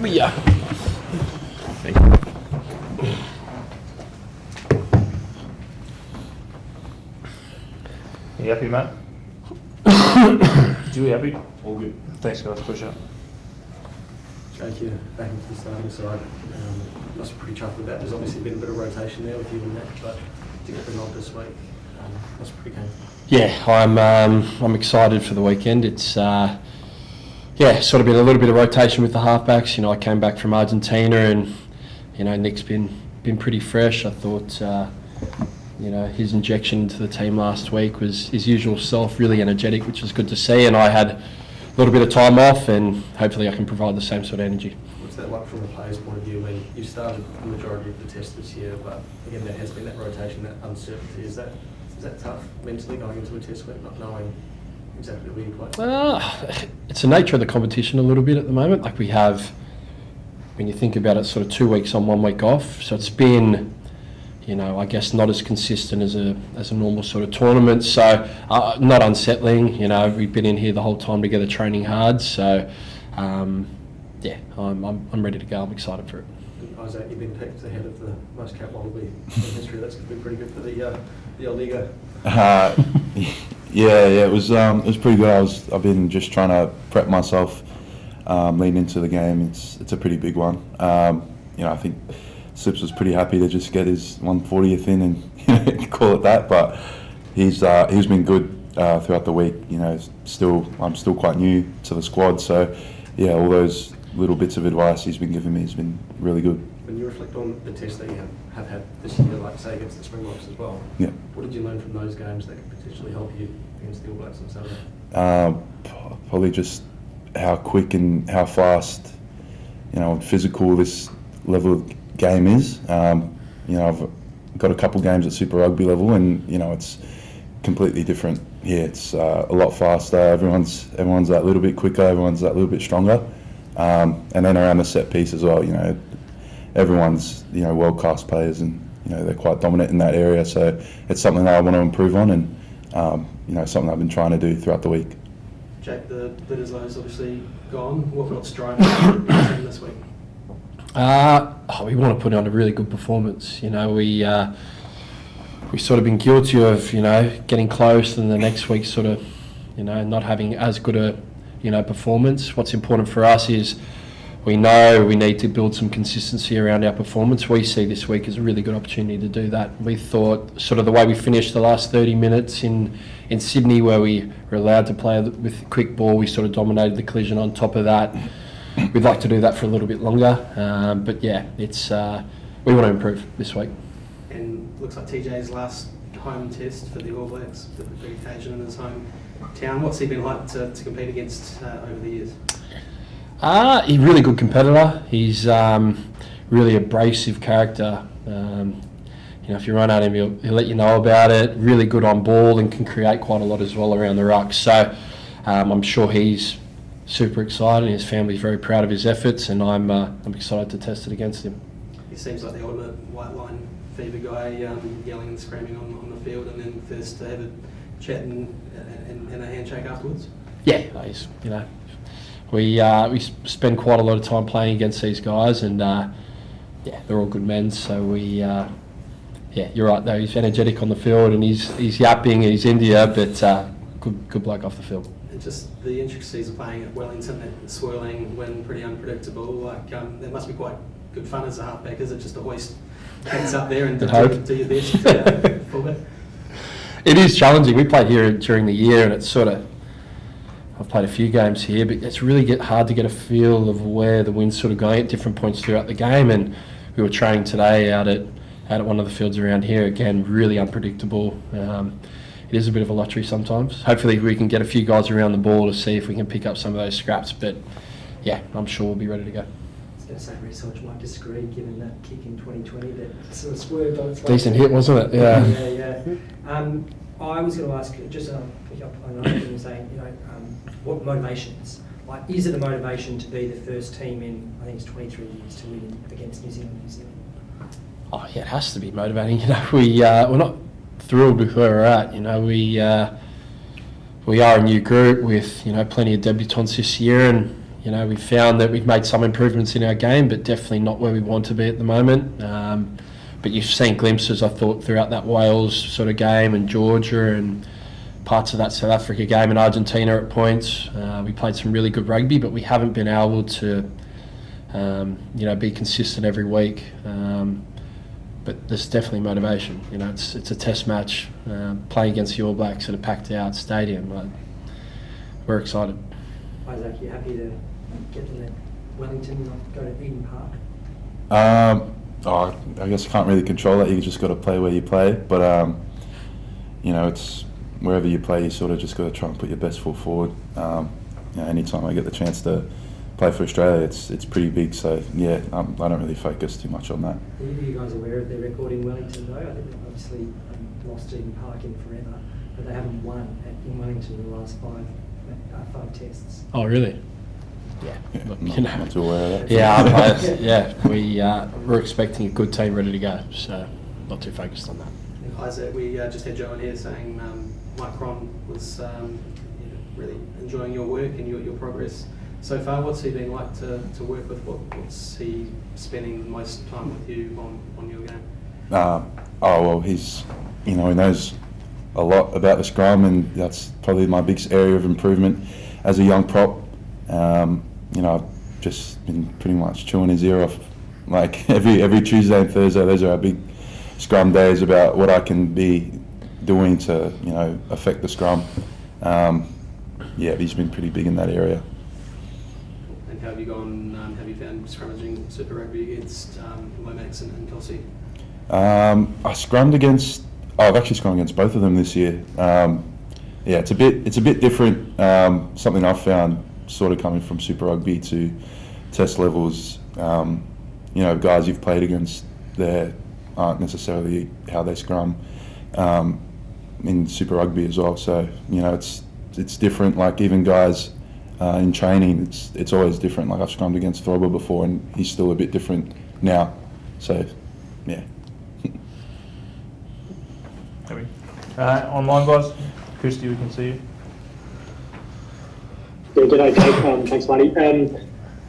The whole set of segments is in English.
Yeah. Thank you. You happy, Matt? You happy? All good. Thanks, guys. Push up. Jake, you back into the starting side. Must be pretty chuffed with that. There's obviously been a bit of rotation there with you and that, but to get the nod this week, must be pretty keen. Yeah, I'm excited for the weekend. It's sort of been a little bit of rotation with the halfbacks. I came back from Argentina, and Nick's been pretty fresh. I thought his injection into the team last week was his usual self, really energetic, which was good to see. And I had a little bit of time off, and hopefully I can provide the same sort of energy. What's that like from a player's point of view when you started the majority of the tests this year, but again there has been that rotation, that uncertainty? Is that tough mentally going into a test week, not knowing exactly where you play? It's the nature of the competition a little bit at the moment. Like we have, when you think about it, sort of 2 weeks on, 1 week off. So it's been, I guess not as consistent as a normal sort of tournament. So not unsettling. We've been in here the whole time together, training hard. So I'm ready to go. I'm excited for it. Isaac, you've been picked ahead of the most cap wallaby in history. That's going to be pretty good for the old Liga. It was pretty good. I've been just trying to prep myself leading into the game. It's a pretty big one. I think Sips was pretty happy to just get his 140th in and call it that. But he's been good throughout the week. I'm still quite new to the squad, so all those little bits of advice he's been giving me has been really good. When you reflect on the tests that you have had this year, like say against the Springboks as well, what did you learn from those games that could potentially help you against the All Blacks on Saturday? Probably just how quick and how fast, physical this level of game is. I've got a couple games at Super Rugby level, and it's completely different here. It's a lot faster. Everyone's that little bit quicker. Everyone's that little bit stronger. And then around the set piece as well, everyone's world class players, and they're quite dominant in that area. So it's something that I want to improve on, and something I've been trying to do throughout the week. Jake, the Bledisloe's obviously gone. What's driving the team this week? We want to put on a really good performance. We sort of been guilty of getting close, and the next week sort of not having as good a performance. What's important for us is we know we need to build some consistency around our performance. We see this week as a really good opportunity to do that. We thought sort of the way we finished the last 30 minutes in Sydney, where we were allowed to play with quick ball, we sort of dominated the collision. On top of that, we'd like to do that for a little bit longer. It's we want to improve this week. And looks like TJ's last home test for the All Blacks, the big occasion in his home town. What's he been like to compete against over the years? He's a really good competitor. He's really abrasive character. If you run at him, he'll let you know about it. Really good on ball and can create quite a lot as well around the ruck. So I'm sure he's super excited. His family's very proud of his efforts, and I'm excited to test it against him. He seems like the ultimate white line fever guy, yelling and screaming on the field, and then first to have a chat and a handshake afterwards. Yeah, he's we spend quite a lot of time playing against these guys, and they're all good men. So you're right though. He's energetic on the field, and he's yapping, and he's India, but good bloke off the field. And just the intricacies of playing at Wellington, that swirling wind, pretty unpredictable. Like that must be quite good fun as a halfback. Is it just to hoist heads up there and do your best fullback? It is challenging. We played here during the year, and it's sort of, I've played a few games here, but it's really hard to get a feel of where the wind's sort of going at different points throughout the game. And we were training today out at one of the fields around here. Again, really unpredictable. It is a bit of a lottery sometimes. Hopefully we can get a few guys around the ball to see if we can pick up some of those scraps. But yeah, I'm sure we'll be ready to go. I was going to say research might disagree, given that kick in 2020 that sort of swerved on its way. Decent hit, wasn't it? Yeah. I was going to ask, just pick up on another thing, saying, what motivations? Like, is it a motivation to be the first team in, I think it's 23 years to win against New Zealand? Oh yeah, it has to be motivating. We're not thrilled with where we're at. We are a new group with plenty of debutants this year, and You know, we found that we've made some improvements in our game, but definitely not where we want to be at the moment. But you've seen glimpses, I thought, throughout that Wales sort of game and Georgia and parts of that South Africa game and Argentina at points. We played some really good rugby, but we haven't been able to, be consistent every week. But there's definitely motivation. You know, it's a test match, playing against the All Blacks at a packed out stadium. We're excited. Isaac, you happy to get to Wellington, not go to Eden Park? I guess I can't really control that. You just got to play where you play. But it's wherever you play, you sort of just got to try and put your best foot forward. Anytime I get the chance to play for Australia, it's pretty big. So yeah, I don't really focus too much on that. Are you guys aware of their record in Wellington though? I think they've obviously lost Eden Park in forever, but they haven't won in Wellington in the last five tests. Oh, really? Yeah, Look, not too aware of that. We're expecting a good team ready to go, so not too focused on that. Isaac, we just had Joe in here saying Mike Cron was really enjoying your work and your progress so far. What's he been like to work with? What's he spending most time with you on your game? He knows a lot about the scrum, and that's probably my biggest area of improvement as a young prop. I've just been pretty much chewing his ear off like every Tuesday and Thursday. Those are our big scrum days about what I can be doing to affect the scrum. He's been pretty big in that area. And how have you gone? Have you found scrummaging Super Rugby against Lomax and Kelsey? I've actually scrummed against both of them this year. It's a bit different. Something I've found sort of coming from Super Rugby to test levels. Guys you've played against there aren't necessarily how they scrum in Super Rugby as well. So it's different. Like even guys in training, it's always different. Like I've scrummed against Throber before, and he's still a bit different now. So yeah. Online guys, Christy, we can see you. Yeah, g'day Jake, thanks Marty.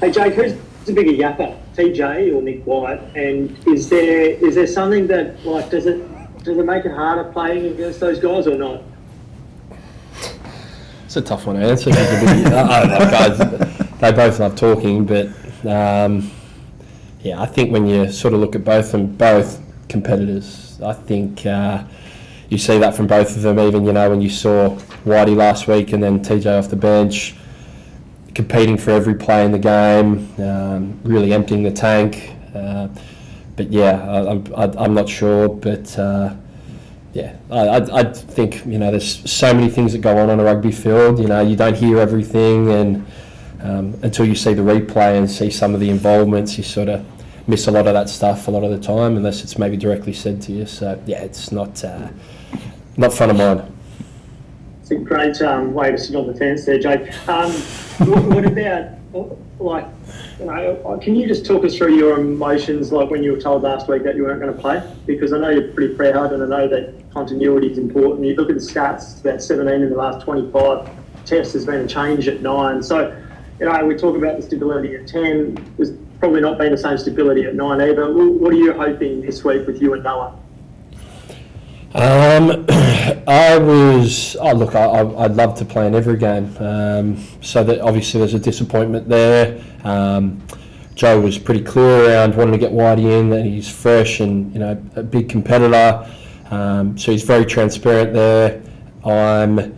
Hey Jake, who's the bigger yapper, TJ or Nick White? And is there something that, like, does it make it harder playing against those guys or not? It's a tough one to answer. They both love talking, but I think when you sort of look at both competitors, I think you see that from both of them. Even when you saw Whitey last week and then TJ off the bench, competing for every play in the game, really emptying the tank. I'm not sure, but I think there's so many things that go on a rugby field. You don't hear everything, and until you see the replay and see some of the involvements, you sort of miss a lot of that stuff a lot of the time, unless it's maybe directly said to you. So it's not fun of mine. It's a great way to sit on the fence there, Jake. What about, can you just talk us through your emotions, like when you were told last week that you weren't going to play? Because I know you're pretty proud, and I know that continuity is important. You look at the stats, it's about 17 in the last 25 tests. There's been a change at 9. So, we talk about the stability at 10. There's probably not been the same stability at 9 either. What are you hoping this week with you and Noah? I'd love to play in every game. So that obviously there's a disappointment there. Joe was pretty clear around wanting to get Whitey in, that he's fresh and a big competitor. So he's very transparent there. I'm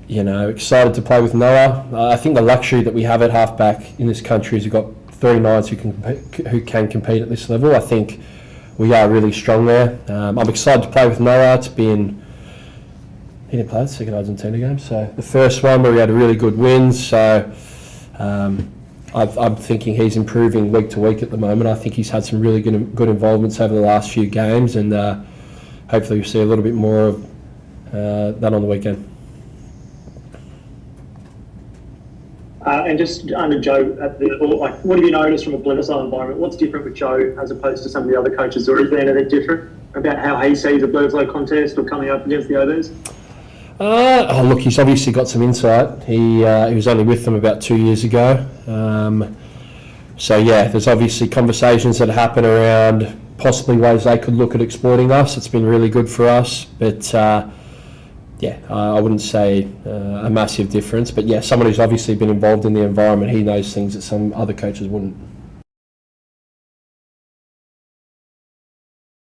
excited to play with Noah. I think the luxury that we have at halfback in this country is we've got 39s who can compete at this level. I think we are really strong there. I'm excited to play with Noah. He didn't play the second Argentina game, so the first one where we had a really good win. So I'm thinking he's improving week to week at the moment. I think he's had some really good involvements over the last few games, and hopefully we'll see a little bit more of that on the weekend. And just under Joe, what have you noticed from a Bledisloe environment? What's different with Joe as opposed to some of the other coaches, or is there anything different about how he sees a Bledisloe contest or coming up against the others? Look, he's obviously got some insight. He was only with them about 2 years ago. So yeah, there's obviously conversations that happen around possibly ways they could look at exploiting us. It's been really good for us, but yeah, I wouldn't say a massive difference. But yeah, someone who's obviously been involved in the environment, he knows things that some other coaches wouldn't.